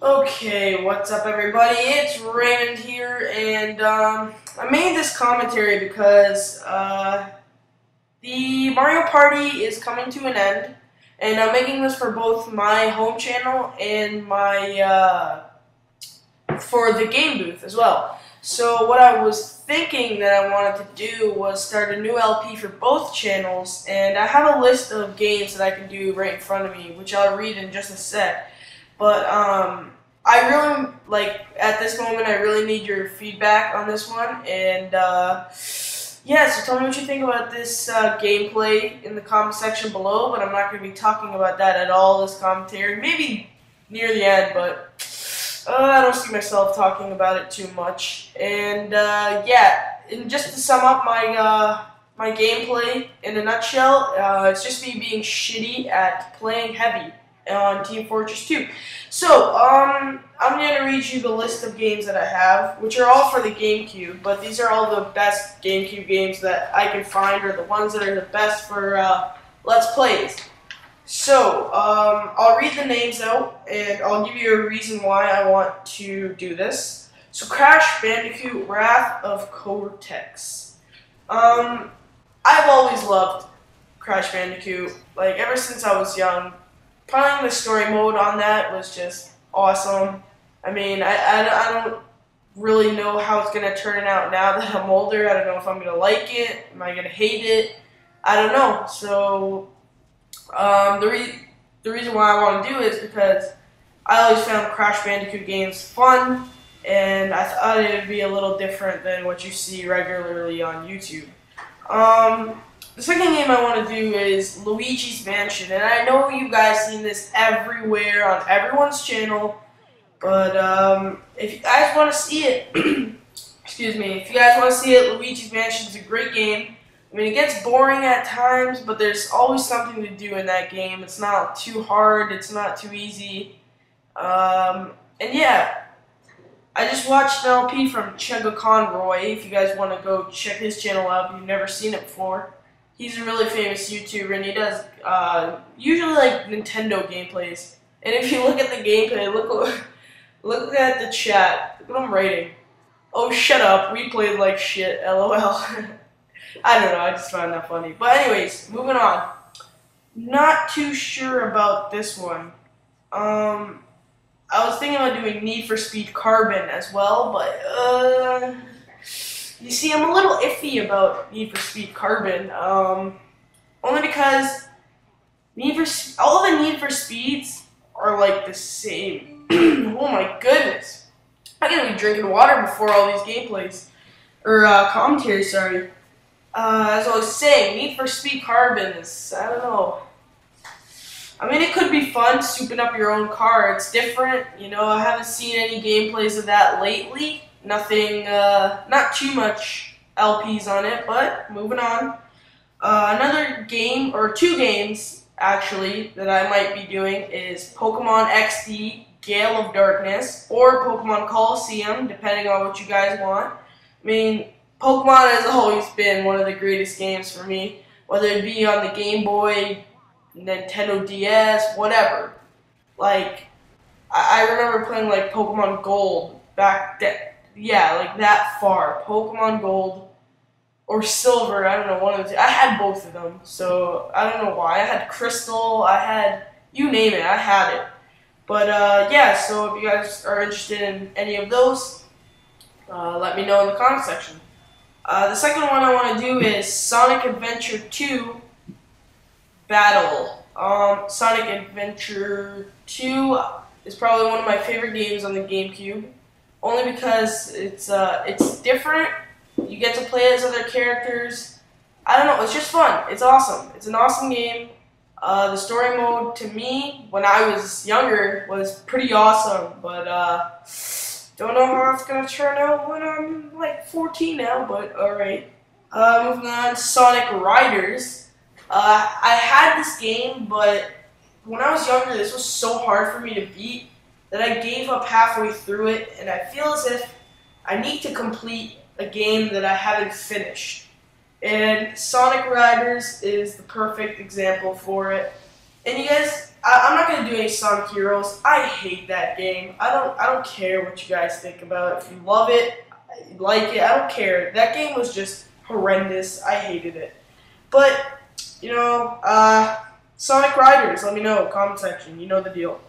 Okay, what's up everybody? It's Raymond here, and I made this commentary because the Mario Party is coming to an end, and I'm making this for both my home channel and my for the game booth as well. So what I was thinking that I wanted to do was start a new LP for both channels, and I have a list of games that I can do right in front of me, which I'll read in just a sec. But I really, at this moment, I really need your feedback on this one. And, yeah, so tell me what you think about this gameplay in the comment section below. But I'm not going to be talking about that at all this commentary. Maybe near the end, but I don't see myself talking about it too much. And, yeah, and just to sum up my gameplay in a nutshell, it's just me being shitty at playing heavy on Team Fortress 2. So, I'm going to read you the list of games that I have, which are all for the GameCube, but these are all the best GameCube games that I can find, or the ones that are the best for Let's Plays. So, I'll read the names out, and I'll give you a reason why I want to do this. So, Crash Bandicoot Wrath of Cortex. I've always loved Crash Bandicoot, ever since I was young. Playing the story mode on that was just awesome. I mean, I don't really know how it's going to turn out now that I'm older. I don't know if I'm going to like it. Am I going to hate it? I don't know. So, the reason why I want to do it is because I always found Crash Bandicoot games fun, and I thought it would be a little different than what you see regularly on YouTube. The second game I want to do is Luigi's Mansion, and I know you guys seen this everywhere on everyone's channel, but if you guys want to see it, excuse me, if you guys want to see it, Luigi's Mansion is a great game. I mean, it gets boring at times, but there's always something to do in that game. It's not too hard, it's not too easy, and yeah, I just watched an LP from Chugga Conroy. If you guys want to go check his channel out if you've never seen it before. He's a really famous YouTuber, and he does usually Nintendo gameplays. And if you look at the gameplay, look at the chat. Look what I'm writing. Oh, shut up. We played like shit. LOL. I don't know. I just found that funny. But anyways, moving on. Not too sure about this one. I was thinking about doing Need for Speed Carbon as well, but you see, I'm a little iffy about Need for Speed Carbon, only because all the Need for Speeds are the same. Oh my goodness. I gotta be drinking water before all these gameplays, or commentary, sorry. As I was saying, Need for Speed Carbon is, I don't know. I mean, it could be fun, souping up your own car. It's different, I haven't seen any gameplays of that lately. Nothing, not too much LPs on it, but moving on. Another game, or two games, actually, that I might be doing is Pokemon XD, Gale of Darkness, or Pokemon Colosseum, depending on what you guys want. I mean, Pokemon has always been one of the greatest games for me, whether it be on the Game Boy, Nintendo DS, whatever. I remember playing, Pokemon Gold back then. Yeah, that far. Pokemon Gold or Silver, I don't know, one of the two. I had both of them, so I don't know why. I had Crystal, I had, you name it, I had it. But, yeah, so if you guys are interested in any of those, let me know in the comment section. The second one I want to do is Sonic Adventure 2 Battle. Sonic Adventure 2 is probably one of my favorite games on the GameCube. Only because it's different. You get to play as other characters. I don't know. It's just fun. It's awesome. It's an awesome game. The story mode to me when I was younger was pretty awesome, but don't know how it's gonna turn out when I'm 14 now. But all right. Moving on, Sonic Riders. I had this game, but when I was younger, this was so hard for me to beat that I gave up halfway through it, and I feel as if I need to complete a game that I haven't finished. And Sonic Riders is the perfect example for it. And you guys I'm not gonna do any Sonic Heroes. I hate that game. I don't care what you guys think about it. If you love it, you like it, I don't care. That game was just horrendous. I hated it. But you know, Sonic Riders. Let me know. Comment section. You know the deal.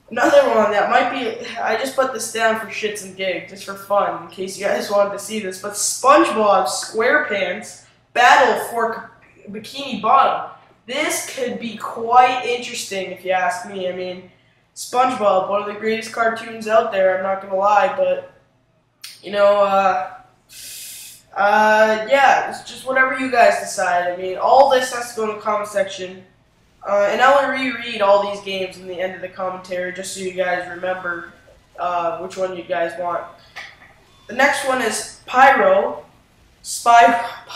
Another one that might be. I just put this down for shits and gigs, just for fun, in case you guys wanted to see this. But SpongeBob SquarePants Battle for Bikini Bottom. This could be quite interesting if you ask me. I mean, SpongeBob, one of the greatest cartoons out there, I'm not going to lie, but, you know, yeah, it's just whatever you guys decide. I mean, all this has to go in the comment section, and I'll reread all these games in the end of the commentary just so you guys remember which one you guys want. The next one is Pyro.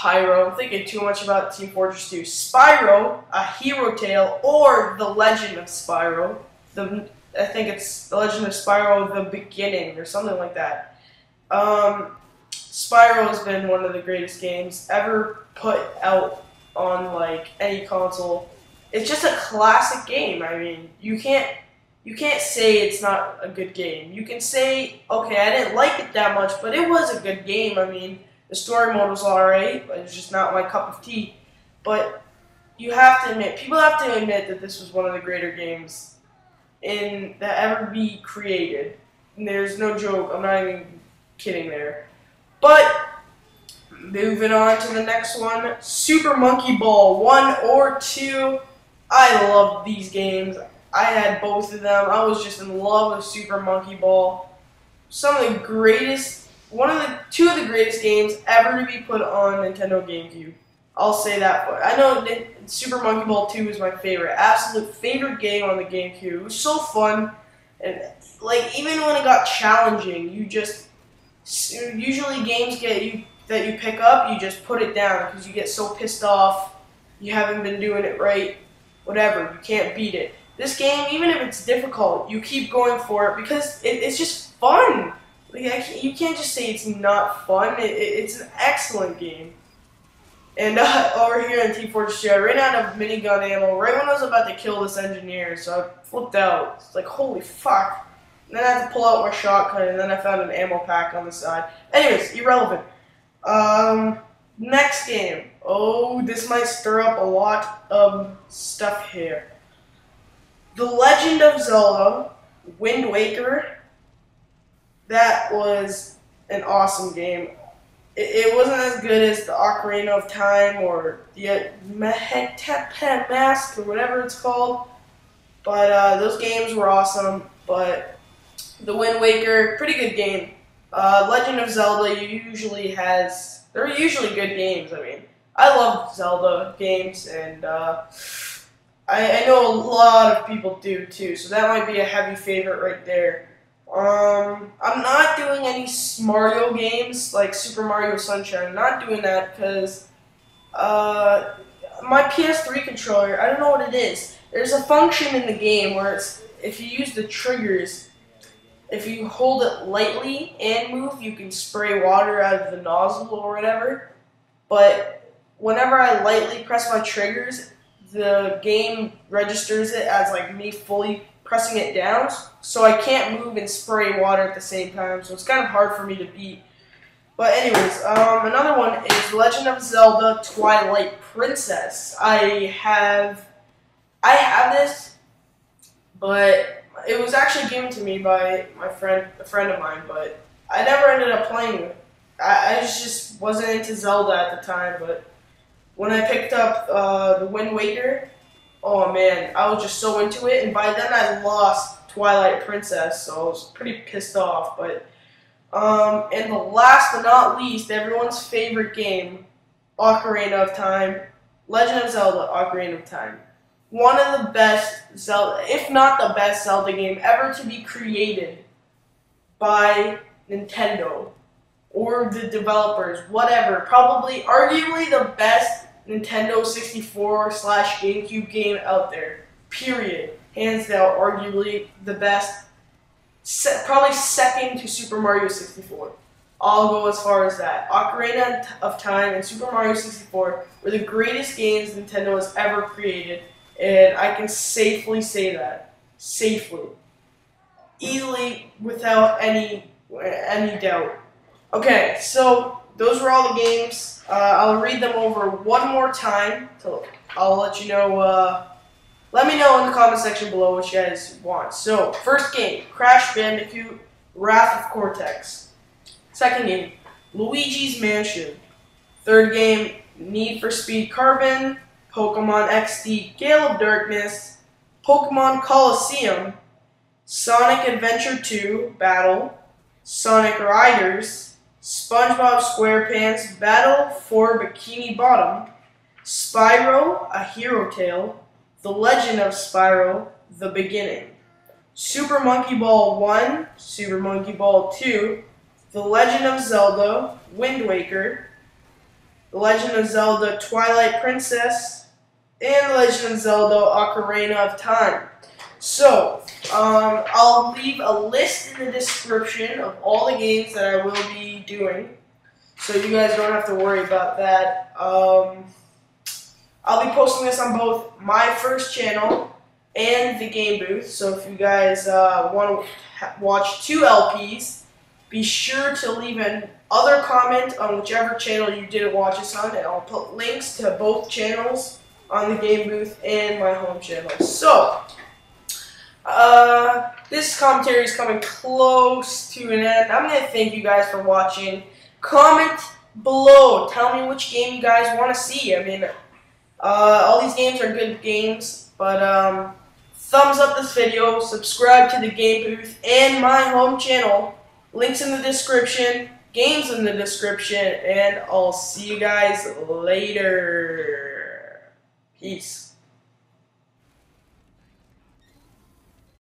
I'm thinking too much about Team Fortress 2. Spyro, A Hero Tale, or The Legend of Spyro. I think it's The Legend of Spyro, The Beginning, or something like that. Spyro has been one of the greatest games ever put out on like any console. It's just a classic game. I mean, you can't say it's not a good game. You can say, okay, I didn't like it that much, but it was a good game. I mean, the story mode was alright, but it's just not my cup of tea. But you have to admit, people have to admit that this was one of the greater games that ever be created. And there's no joke, I'm not even kidding there. But, moving on to the next one, Super Monkey Ball 1 or 2. I love these games. I had both of them. I was just in love with Super Monkey Ball. Some of the greatest, two of the greatest games ever to be put on Nintendo GameCube. I'll say that. But I know Super Monkey Ball 2 is my favorite, absolute favorite game on the GameCube. It was so fun, and like even when it got challenging, usually games that you pick up, you just put it down because you get so pissed off. You haven't been doing it right. Whatever, you can't beat it. This game, even if it's difficult, you keep going for it because it's just fun. Like, you can't just say it's not fun. It's an excellent game. And over here in Team Fortress 2, I ran out of minigun ammo right when I was about to kill this engineer, so I flipped out. It's like, holy fuck. And then I had to pull out my shotgun, and then I found an ammo pack on the side. Anyways, irrelevant. Next game. Oh, this might stir up a lot of stuff here. The Legend of Zelda, Wind Waker. That was an awesome game. It wasn't as good as the Ocarina of Time or the Mask or whatever it's called, but those games were awesome. But the Wind Waker, pretty good game. Legend of Zelda they're usually good games. I mean, I love Zelda games, and I know a lot of people do too, so that might be a heavy favorite right there. I'm not doing any Mario games like Super Mario Sunshine. I'm not doing that because my PS3 controller, I don't know what it is. There's a function in the game where if you use the triggers, if you hold it lightly and move, you can spray water out of the nozzle or whatever. But whenever I lightly press my triggers, the game registers it as like me fully pressing it down, so I can't move and spray water at the same time, so it's kind of hard for me to beat. But anyways, another one is Legend of Zelda Twilight Princess. I have this, but it was actually given to me by a friend of mine, but I never ended up playing it. I just wasn't into Zelda at the time, but when I picked up the Wind Waker, oh man, I was just so into it, and by then I lost Twilight Princess, so I was pretty pissed off. But and the last but not least, everyone's favorite game, Ocarina of Time, Legend of Zelda, Ocarina of Time. One of the best Zelda, if not the best Zelda game ever to be created by Nintendo or the developers, whatever. Probably, arguably the best Nintendo 64/GameCube game out there. Period. Hands down, arguably the best. Probably second to Super Mario 64. I'll go as far as that. Ocarina of Time and Super Mario 64 were the greatest games Nintendo has ever created, and I can safely say that. Safely. Easily, without any doubt. Okay, so those were all the games. I'll read them over one more time. So I'll let you know. Let me know in the comment section below what you guys want. So, first game, Crash Bandicoot, Wrath of Cortex. Second game, Luigi's Mansion. Third game, Need for Speed Carbon, Pokemon XD Gale of Darkness, Pokemon Colosseum, Sonic Adventure 2 Battle, Sonic Riders, SpongeBob SquarePants Battle for Bikini Bottom, Spyro, A Hero Tale, The Legend of Spyro, The Beginning, Super Monkey Ball 1, Super Monkey Ball 2, The Legend of Zelda, Wind Waker, The Legend of Zelda Twilight Princess, and The Legend of Zelda Ocarina of Time. So, I'll leave a list in the description of all the games that I will be doing, so you guys don't have to worry about that. I'll be posting this on both my first channel and the Game Booth, so if you guys want to watch two LPs, be sure to leave an other comment on whichever channel you didn't watch this on, and I'll put links to both channels on the Game Booth and my home channel. So, this commentary is coming close to an end. I'm going to thank you guys for watching. Comment below. Tell me which game you guys want to see. I mean, all these games are good games, but thumbs up this video, subscribe to the Game Booth and my home channel. Links in the description, games in the description, and I'll see you guys later. Peace.